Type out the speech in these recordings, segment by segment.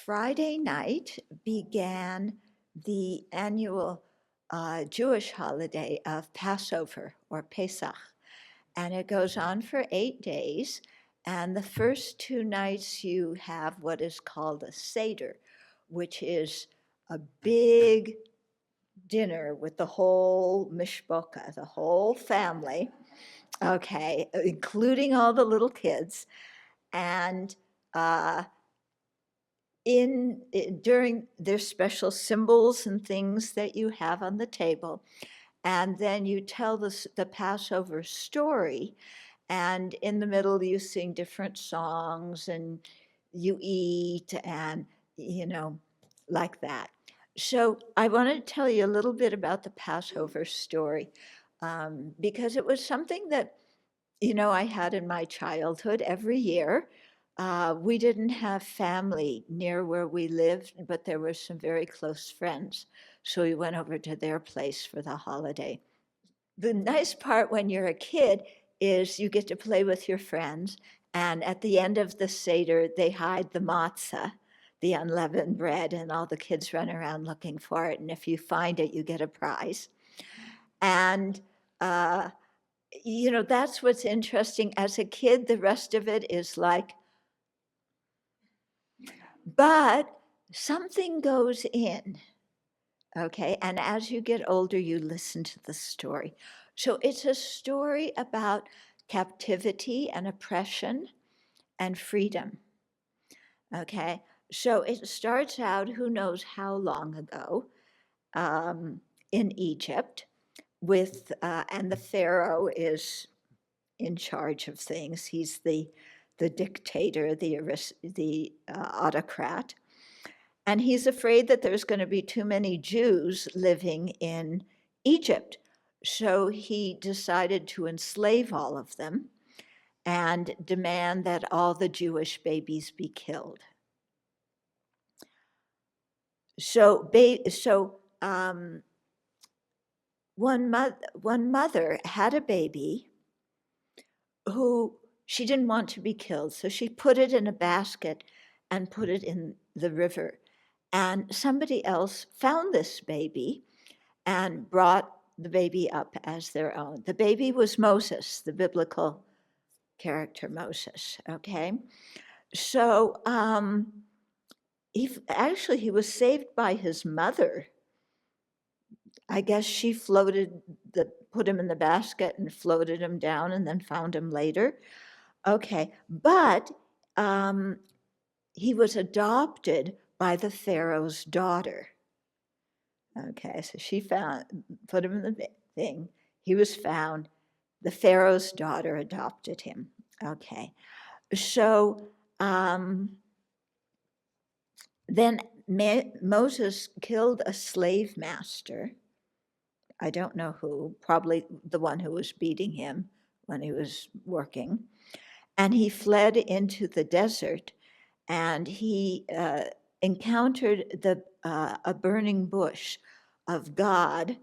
Friday night began the annual Jewish holiday of Passover or Pesach, and it goes on for 8 days. And the first 2 nights, you have what is called a Seder, which is a big dinner with the whole mishpocha, the whole family, okay, including all the little kids. And uh, during there's special symbols and things that you have on the table, and then you tell the Passover story, and in the middle you sing different songs and you eat and you know like that. So I want to tell you a little bit about the Passover story, because it was something that I had in my childhood every year. We didn't have family near where we lived, but there were some very close friends. So we went over to their place for the holiday. The nice part when you're a kid is you get to play with your friends. And at the end of the Seder, they hide the matzah, the unleavened bread, and all the kids run around looking for it. And if you find it, you get a prize. And uh, that's what's interesting. As a kid, the rest of it is like, but something goes in, okay? And as you get older, you listen to the story. So it's a story about captivity and oppression and freedom, okay? So it starts out, who knows how long ago, um, in Egypt, and the Pharaoh is in charge of things. He's the dictator, the autocrat, and he's afraid that there's going to be too many Jews living in Egypt. So he decided to enslave all of them and demand that all the Jewish babies be killed. So, one mother had a baby who she didn't want to be killed. So she put it in a basket and put it in the river. And somebody else found this baby and brought the baby up as their own. The baby was Moses, the biblical character Moses, okay? So he was saved by his mother. I guess she put him in the basket and floated him down and then found him later. Okay, but he was adopted by the Pharaoh's daughter. Okay, so put him in the thing. He was found. The Pharaoh's daughter adopted him. Okay, so then Moses killed a slave master. I don't know who, probably the one who was beating him when he was working. And he fled into the desert, and he encountered a burning bush of God,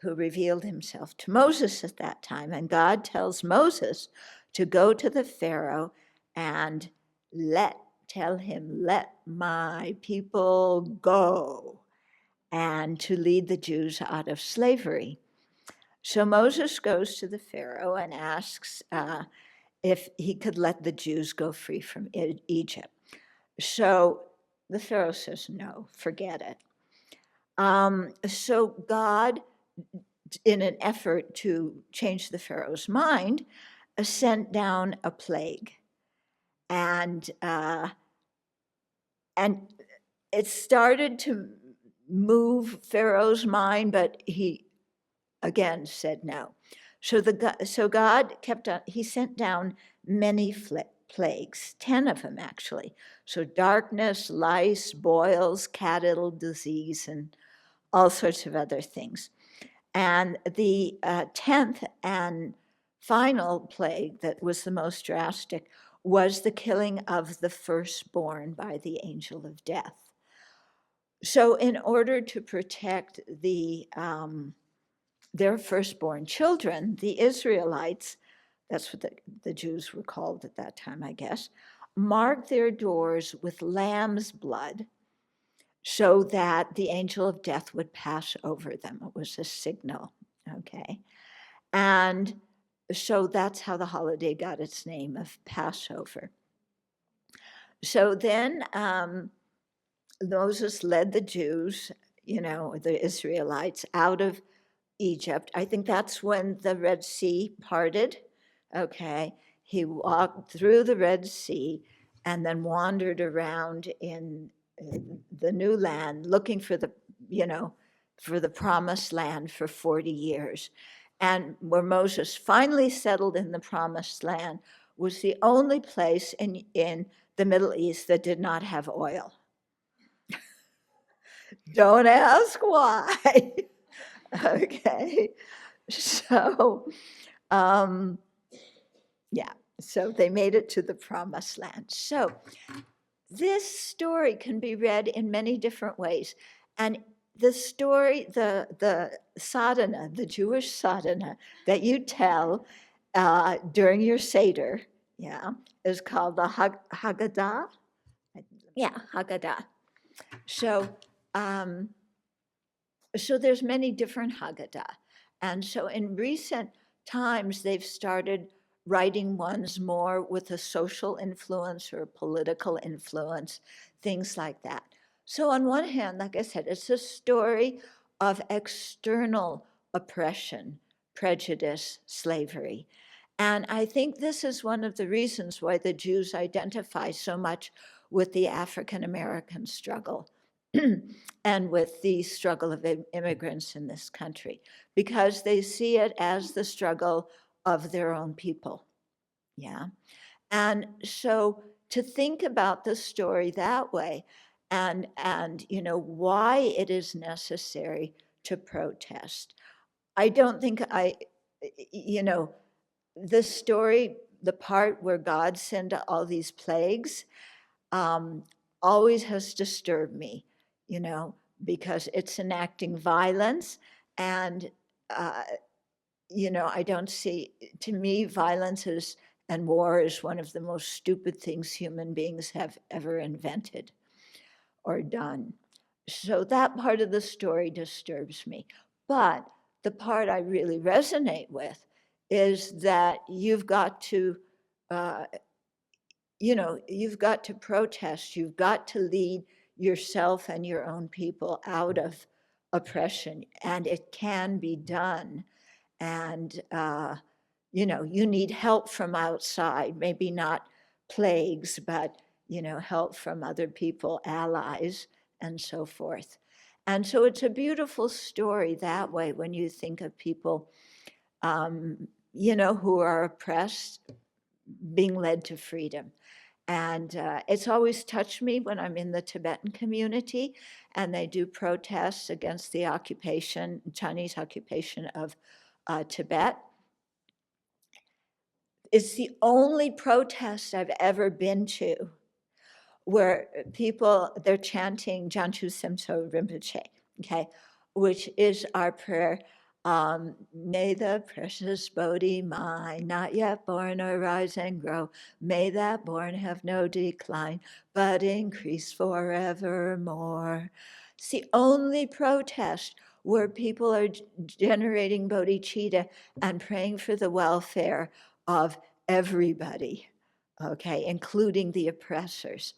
who revealed himself to Moses at that time. And God tells Moses to go to the Pharaoh and tell him, let my people go, and to lead the Jews out of slavery. So Moses goes to the Pharaoh and asks if he could let the Jews go free from Egypt. So the Pharaoh says, no, forget it. So God, in an effort to change the Pharaoh's mind, sent down a plague. And it started to move Pharaoh's mind, but he again said no. So God kept on, he sent down many plagues, 10 of them actually. So darkness, lice, boils, cattle disease, and all sorts of other things. And the 10th and final plague that was the most drastic was the killing of the firstborn by the angel of death. So in order to protect their firstborn children, the Israelites, that's what the Jews were called at that time, I guess, marked their doors with lamb's blood so that the angel of death would pass over them. It was a signal, okay? And so that's how the holiday got its name of Passover. So then Moses led the Jews, the Israelites, out of Egypt. I think that's when the Red Sea parted. Okay. He walked through the Red Sea and then wandered around in the new land looking for the promised land for 40 years. And where Moses finally settled in the promised land was the only place in the Middle East that did not have oil. Don't ask why. Okay. So, yeah, so they made it to the promised land. So this story can be read in many different ways. And the story, the sadhana, the Jewish sadhana that you tell during your Seder, yeah, is called the Haggadah. Yeah, Haggadah. So, so there's many different Haggadah. And so in recent times, they've started writing ones more with a social influence or political influence, things like that. So on one hand, like I said, it's a story of external oppression, prejudice, slavery. And I think this is one of the reasons why the Jews identify so much with the African American struggle and with the struggle of immigrants in this country, because they see it as the struggle of their own people. Yeah. And so to think about the story that way and why it is necessary to protest. I don't think the story, the part where God sent all these plagues, always has disturbed me, because it's enacting violence. And, I don't see, to me, violence and war is one of the most stupid things human beings have ever invented or done. So that part of the story disturbs me. But the part I really resonate with is that you've got to protest, you've got to lead yourself and your own people out of oppression, and it can be done. And, you need help from outside, maybe not plagues, but, help from other people, allies, and so forth. And so it's a beautiful story that way when you think of people, who are oppressed being led to freedom. And it's always touched me when I'm in the Tibetan community and they do protests against the Chinese occupation of Tibet. It's the only protest I've ever been to where they're chanting Janchu Semso Rinpoche, okay, which is our prayer. May the precious Bodhi mind, not yet born, arise and grow. May that born have no decline, but increase forevermore. It's the only protest where people are generating bodhicitta and praying for the welfare of everybody, okay, including the oppressors.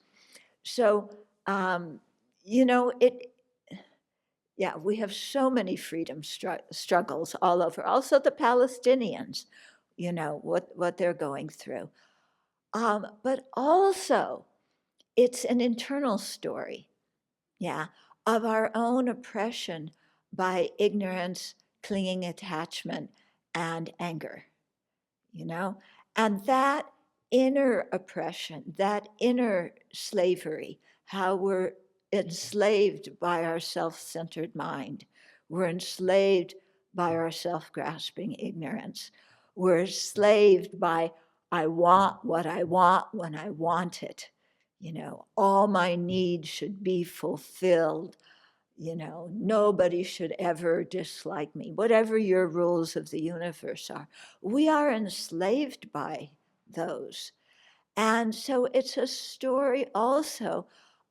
So, we have so many freedom struggles all over. Also, the Palestinians, what they're going through. But also, it's an internal story, of our own oppression by ignorance, clinging attachment, and anger, and that inner oppression, that inner slavery, how we're enslaved by our self-centered mind. We're enslaved by our self-grasping ignorance. We're enslaved by, I want what I want when I want it. All my needs should be fulfilled. Nobody should ever dislike me, whatever your rules of the universe are. We are enslaved by those. And so it's a story also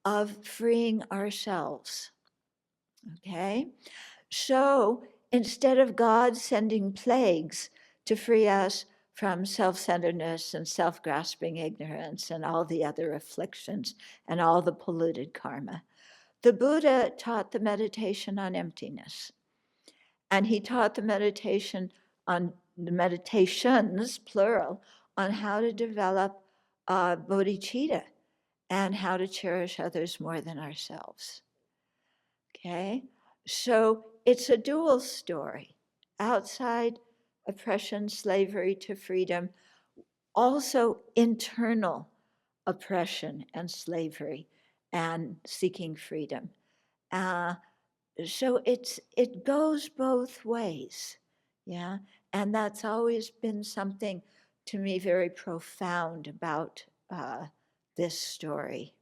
of freeing ourselves. Okay? So instead of God sending plagues to free us from self-centeredness and self-grasping ignorance and all the other afflictions and all the polluted karma, the Buddha taught the meditation on emptiness. And he taught the meditation on the meditations, plural, on how to develop bodhicitta and how to cherish others more than ourselves. Okay? So it's a dual story. Outside oppression, slavery to freedom, also internal oppression and slavery and seeking freedom. So it goes both ways, yeah? And that's always been something to me very profound about this story.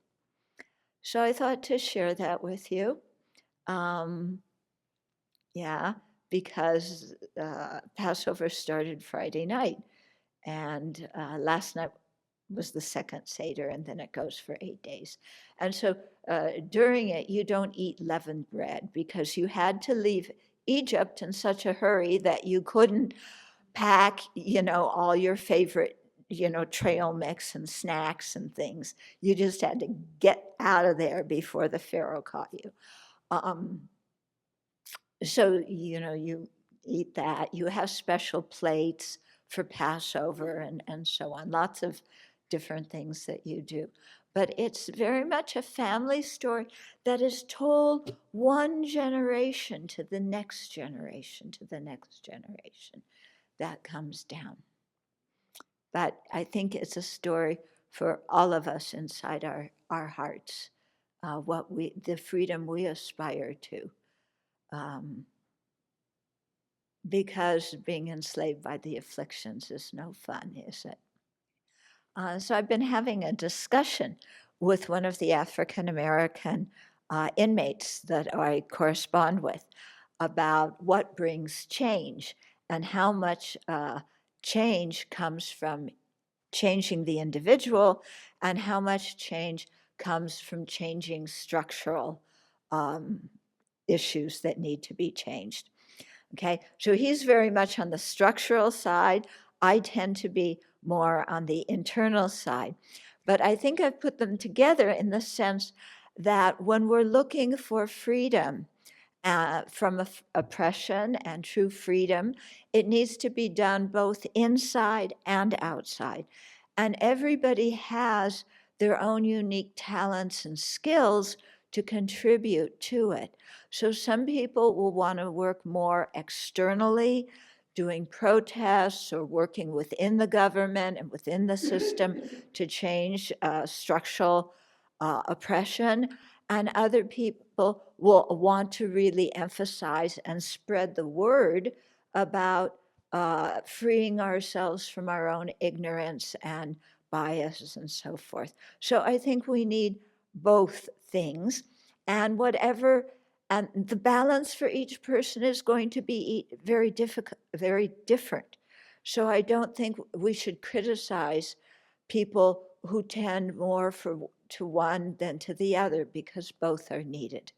So I thought to share that with you. Yeah, because Passover started Friday night, and last night was the second Seder, and then it goes for 8 days. And so during it, you don't eat leavened bread because you had to leave Egypt in such a hurry that you couldn't pack, all your favorite, trail mix and snacks and things. You just had to get out of there before the Pharaoh caught you. So, you eat that. You have special plates for Passover and so on. Lots of different things that you do. But it's very much a family story that is told one generation to the next generation, to the next generation that comes down. But I think it's a story for all of us inside our hearts, the freedom we aspire to. Because being enslaved by the afflictions is no fun, is it? So I've been having a discussion with one of the African American inmates that I correspond with about what brings change and how much change comes from changing the individual and how much change comes from changing structural issues that need to be changed. Okay, so he's very much on the structural side. I tend to be more on the internal side. But I think I've put them together in the sense that when we're looking for freedom from oppression and true freedom, it needs to be done both inside and outside. And everybody has their own unique talents and skills to contribute to it. So some people will want to work more externally, doing protests or working within the government and within the system to change structural oppression. And other people will want to really emphasize and spread the word about freeing ourselves from our own ignorance and biases and so forth. So I think we need both things, and the balance for each person is going to be very difficult, very different. So I don't think we should criticize people who tend more to one than to the other because both are needed.